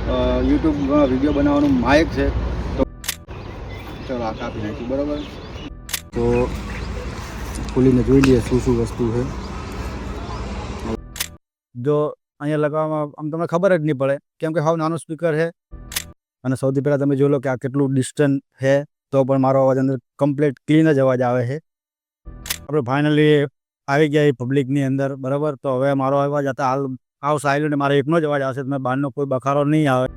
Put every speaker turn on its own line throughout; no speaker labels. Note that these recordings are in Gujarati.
યુટ્યુબમાં વિડીયો બનાવવાનું માયક છે. તો ચાલો આ કાપી નાખ્યું બરાબર. તો ખોલીને જોઈ લઈએ શું શું વસ્તુ છે. જો અહીંયા લગાવવામાં આમ તમને ખબર જ નહીં પડે કેમ કે હાવ નાનું સ્પીકર છે. અને સૌથી પહેલાં તમે જોઈ લો કે આ કેટલું ડિસ્ટન્સ છે તો પણ મારો અવાજ અંદર કમ્પ્લીટ ક્લીન જ અવાજ આવે છે. આપણે ફાઇનલી આવી ગયા પબ્લિકની અંદર બરાબર. તો હવે મારો અવાજ હતા હાલ આવ સાયલેન્ટ મારે એકનો જ અવાજ આવશે. તમે બહારનો કોઈ બખારો નહીં આવે.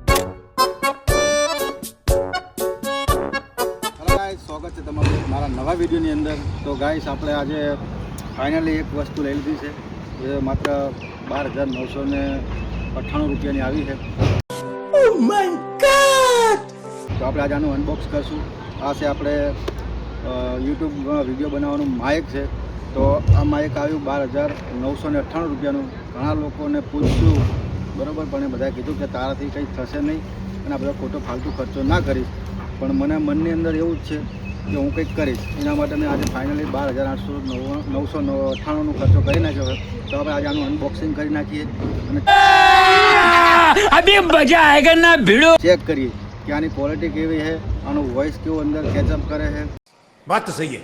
હેલો ગાઈસ, સ્વાગત છે તમારું મારા નવા વિડીયોની અંદર. તો ગાઈસ આપણે આજે ફાઇનલી એક વસ્તુ લઈ લીધી છે. એ માત્ર 12,998 રૂપિયાની આવી છે. Oh my God! તો આપણે આજે આનું અનબોક્સ કરશું. આ છે આપણે યુટ્યુબમાં વિડીયો બનાવવાનું માયક છે. તો આ માયક આવ્યું 12,998 રૂપિયાનું. ઘણા લોકોને પૂછ્યું બરાબર, પણ એ બધાએ કીધું કે તારાથી કંઈ થશે નહીં અને આ બધો ખોટો ફાલતુ ખર્ચો ના કરીશ. પણ મને મનની અંદર એવું જ છે કે હું કંઈક કરીશ. એના માટે મેં આજે ફાઇનલી 12,998નો ખર્ચો કરી નાખ્યો છે. તો આપણે આજે આનું અનબોક્સિંગ કરી નાખીએ અને ચેક કરીએ કે આની ક્વોલિટી કેવી છે, આનું વોઇસ કેવું અંદર કેચઅપ કરે છે.
વાત તો સહી છે.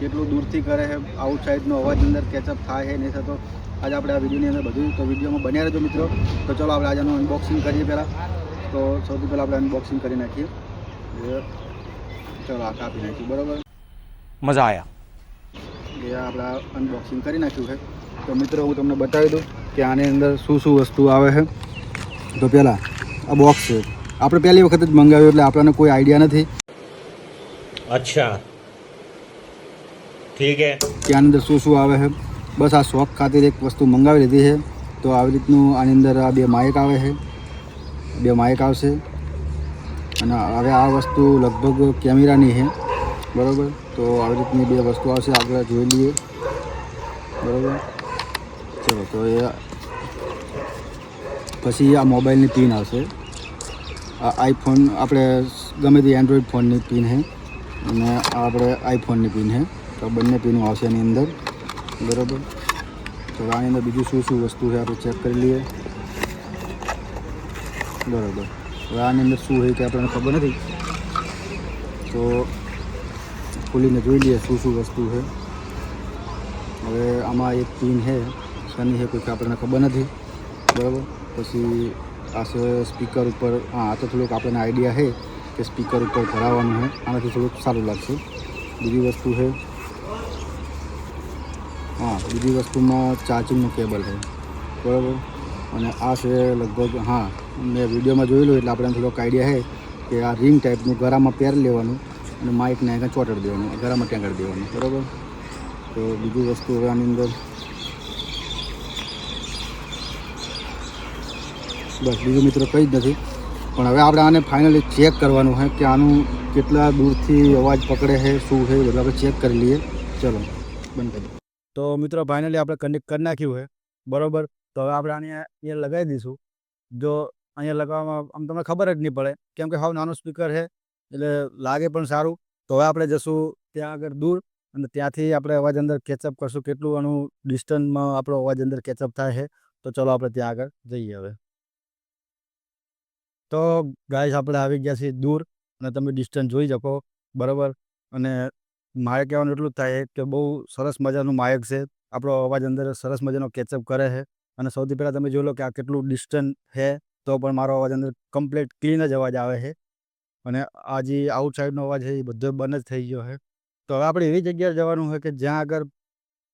કેટલું દૂરથી કરે છે, આઉટસાઇડનો અવાજ અંદર કેચઅપ થાય છે નહીં થતો. આજે આપણે આ વિડીયોની અંદર બધું તો વિડીયોમાં બન્યા રહેજો મિત્રો. તો ચલો આપણે આજે આનું અનબોક્સિંગ કરીએ પહેલાં. તો સૌથી પહેલાં આપણે અનબોક્સિંગ કરી નાખીએ. ચલો આ કાપી નાખ્યું બરાબર.
મજા આયા.
એ આપણે અનબોક્સિંગ કરી નાખ્યું છે. તો મિત્રો હું તમને બતાવી દઉં કે આની અંદર શું શું વસ્તુ આવે છે. તો પહેલાં આ બોક્સ છે. આપણે પહેલી વખત જ મંગાવ્યું એટલે આપણને કોઈ આઈડિયા નથી.
અચ્છા ઠીક હે.
કે આની અંદર શું શું આવે છે. બસ આ શોખ ખાतिर એક વસ્તુ મંગાવી લીધી છે. તો આવી રીતનું આની અંદર આ બે માઇક આવે છે. બે માઇક આવશે અને હવે આ વસ્તુ લગભગ કેમેરાની છે બરાબર. તો આવી રીતની બે વસ્તુ આવશે. આપણે જોઈ લઈએ બરાબર. ચલો તો એ પછી આ મોબાઈલની પિન આવશે. આ આઈફોન આપણે ગમે તે એન્ડ્રોઈડ ફોનની પિન છે અને આ આપણે આઈફોનની પિન છે. તો બંને પિનો આવશે એની અંદર બરાબર. તો આની અંદર બીજું શું શું વસ્તુ છે આપણે ચેક કરી લઈએ બરાબર. હવે આની અંદર શું છે કે આપણને ખબર નથી. તો ખોલીને જોઈ લઈએ શું શું વસ્તુ છે. હવે આમાં એક પિન છે, શની છે કોઈ આપણને ખબર નથી બરાબર. પછી આ છે સ્પીકર ઉપર. હા, આ તો થોડુંક આપણને આઈડિયા છે કે સ્પીકર ઉપર ભરાવવાનું છે. આનાથી થોડુંક સારું લાગશે. બીજી વસ્તુ છે, હા, બીજી વસ્તુમાં ચાર્જિંગનું કેબલ છે બરાબર. અને આ છે લગભગ, હા, મેં વિડીયોમાં જોયેલું એટલે આપણે થોડોક આઈડિયા છે કે આ રિંગ ટાઈપનું ગળામાં પહેરી લેવાનું અને માઇકને અહીંયા ચોંટાડી દેવાનું, ગળામાં ટેંગાડી દેવાનું બરાબર. તો બીજી વસ્તુ હવે આની અંદર બસ બીજું મિત્રો કંઈ જ નથી. પણ હવે આપણે આને ફાઇનલી ચેક કરવાનું છે કે આનું કેટલા દૂરથી અવાજ પકડે છે, શું છે, બધું આપણે ચેક કરી લઈએ. ચલો બંધ કરી. તો મિત્રો ફાઇનલી આપણે કનેક્ટ કરી નાખ્યું છે બરાબર. તો હવે આપણે આને અહીંયા લગાવી દઈશું. જો અહીંયા લગાવવામાં આમ તમને ખબર જ નહીં પડે કેમ કે હાવ નાનું સ્પીકર છે એટલે લાગે પણ સારું. તો હવે આપણે જશું ત્યાં આગળ દૂર અને ત્યાંથી આપણે અવાજ અંદર કેચઅપ કરશું. કેટલું આનું ડિસ્ટન્સમાં આપણો અવાજ અંદર કેચઅપ થાય છે. તો ચલો આપણે ત્યાં આગળ જઈએ હવે. તો ગાઈસ આપણે આવી ગયા છીએ દૂર અને તમે ડિસ્ટન્સ જોઈ શકો બરાબર. અને મારે કહેવાનું એટલું જ થાય કે બહુ સરસ મજાનું માયક છે. આપણો અવાજ અંદર સરસ મજાનો કેચઅપ કરે છે. અને સૌથી પહેલાં તમે જોઈ લો કે આ કેટલું ડિસ્ટન્સ છે તો પણ મારો અવાજ અંદર કમ્પ્લીટ ક્લીન જ અવાજ આવે છે. અને આ જે આઉટસાઇડનો અવાજ છે એ બધો બંધ જ થઈ ગયો છે. તો હવે આપણે એવી જગ્યાએ જવાનું હોય કે જ્યાં આગળ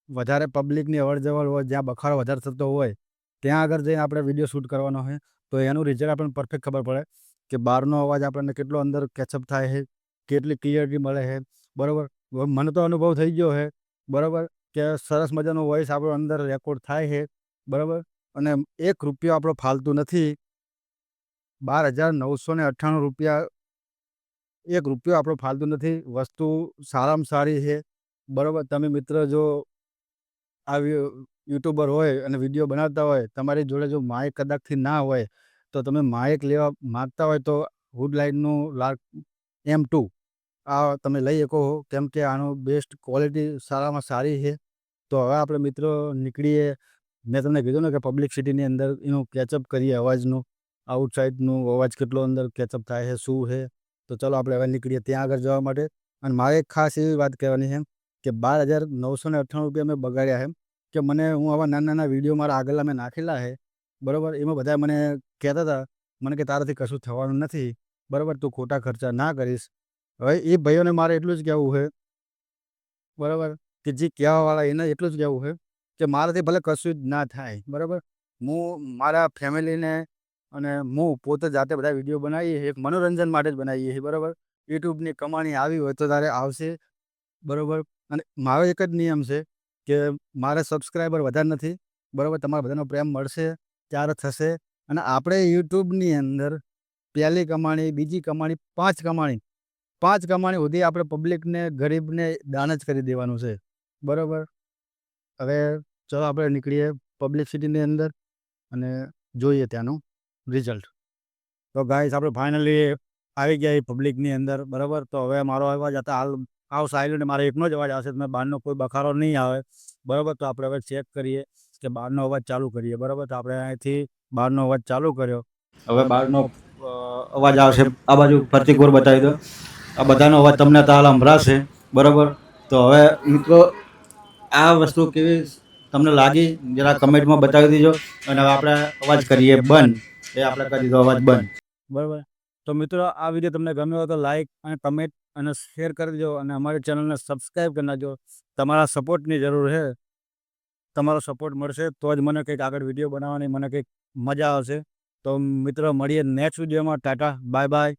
વધારે પબ્લિકની અવર જવર હોય, જ્યાં બખાડો વધારે થતો હોય ત્યાં આગળ જઈને આપણે વિડીયો શૂટ કરવાનો હોય. તો એનું રિઝલ્ટ આપણને પરફેક્ટ ખબર પડે કે બહારનો અવાજ આપણને કેટલો અંદર કેચઅપ થાય છે, કેટલી ક્લિયરિટી મળે છે બરાબર. મને તો અનુભવ થઈ ગયો છે બરાબર કે સરસ મજાનો વોઇસ આપણો અંદર રેકોર્ડ થાય છે બરાબર. અને 1 રૂપિયો આપણો ફાલતુ નથી. 12,998 રૂપિયા, 1 રૂપિયો આપણો ફાલતુ નથી. વસ્તુ સારામાં સારી છે બરાબર. તમે મિત્ર જો આ યુટ્યુબર હોય અને વિડીયો બનાવતા હોય, તમારી જોડે જો માઇક કદાચથી ના હોય તો તમે માઇક લેવા માગતા હોય તો વુડલાઇનનું M2 આ તમે લઈ શકો. કેમ કે આનું બેસ્ટ ક્વોલિટી સારામાં સારી છે. તો હવે આપણે મિત્રો નીકળીએ. મેં તમને કીધું ને કે પબ્લિક સિટીની અંદર એનું કેચઅપ કરીએ અવાજનું. આઉટસાઇડનો અવાજ કેટલો અંદર કેચઅપ થાય છે, શું છે. તો ચલો આપણે હવે નીકળીએ ત્યાં આગળ જવા માટે. અને મારે એક ખાસ એવી વાત કહેવાની છે કે 12,998 રૂપિયા મેં બગાડ્યા છે કે મને હું આવા નાના નાના વિડીયો મારા આગળના મેં નાખેલા છે, બરાબર. એમાં બધા મને કહેતા હતા મને કે તારાથી કશું થવાનું નથી, બરાબર, તું ખોટા ખર્ચા ના કરીશ. હવે એ ભાઈઓને મારે એટલું જ કહેવું છે, બરાબર, કે જે કહેવાવાળા એને એટલું જ કહેવું છે કે મારાથી ભલે કશું જ ના થાય, બરાબર. હું મારા ફેમિલીને અને હું પોતે જાતે બધા વિડીયો બનાવીએ છીએ, એક મનોરંજન માટે જ બનાવીએ છીએ, બરાબર. યુટ્યુબની કમાણી આવી હોય તો તારે આવશે, બરાબર. અને મારો એક જ નિયમ છે કે મારે સબસ્ક્રાઈબર વધારે નથી, બરાબર. તમારા બધાનો પ્રેમ મળશે ત્યારે થશે. અને આપણે યુટ્યુબની અંદર પહેલી કમાણી, બીજી કમાણી, પાંચ કમાણી સુધી આપણે પબ્લિકને, ગરીબને દાન જ કરી દેવાનું છે, બરાબર. હવે ચલો આપણે નીકળીએ પબ્લિસિટીની અંદર અને જોઈએ ત્યાંનું રિઝલ્ટ. તો ગાઈસ આપણે ફાઇનલી આવી ગયા એ પબ્લિકની અંદર, બરાબર. તો હવે મારો અવાજ હતા હાલ આવ સાયલેન્ટ, મારો એકનો જ અવાજ આવશે, તમે બહારનો કોઈ બખારો નહીં આવે, બરાબર. તો આપણે હવે ચેક કરીએ કે બહારનો અવાજ ચાલુ કરીએ, બરાબર. તો આપણે અહીંથી બહારનો અવાજ ચાલુ કર્યો. હવે બહારનો અવાજ આવશે. આ બાજુ ફરતી કોર બતાવી દો. આ બધાનો અવાજ તમને તાલ સંભળાશે, બરાબર. તો હવે મિત્રો આ વસ્તુ કેવી તમને લાગી જરા કમેન્ટમાં બતાવી દેજો. અને હવે આપણે અવાજ કરીએ બંધ. એ આપણે કરી દીધો અવાજ બંધ, બરાબર. તો મિત્રો આ વિડીયો તમને ગમ્યો હોય તો લાઈક અને કમેન્ટ અને શેર કરી દેજો અને અમારી ચેનલને સબસ્ક્રાઈબ કરી નાખજો. તમારા સપોર્ટની જરૂર છે, તમારો સપોર્ટ મળશે તો જ મને કંઈક આગળ વિડીયો બનાવવાની મને કંઈક મજા આવશે. તો મિત્રો મળીએ નેક્સ્ટ વિડીયોમાં. Tata, bye bye.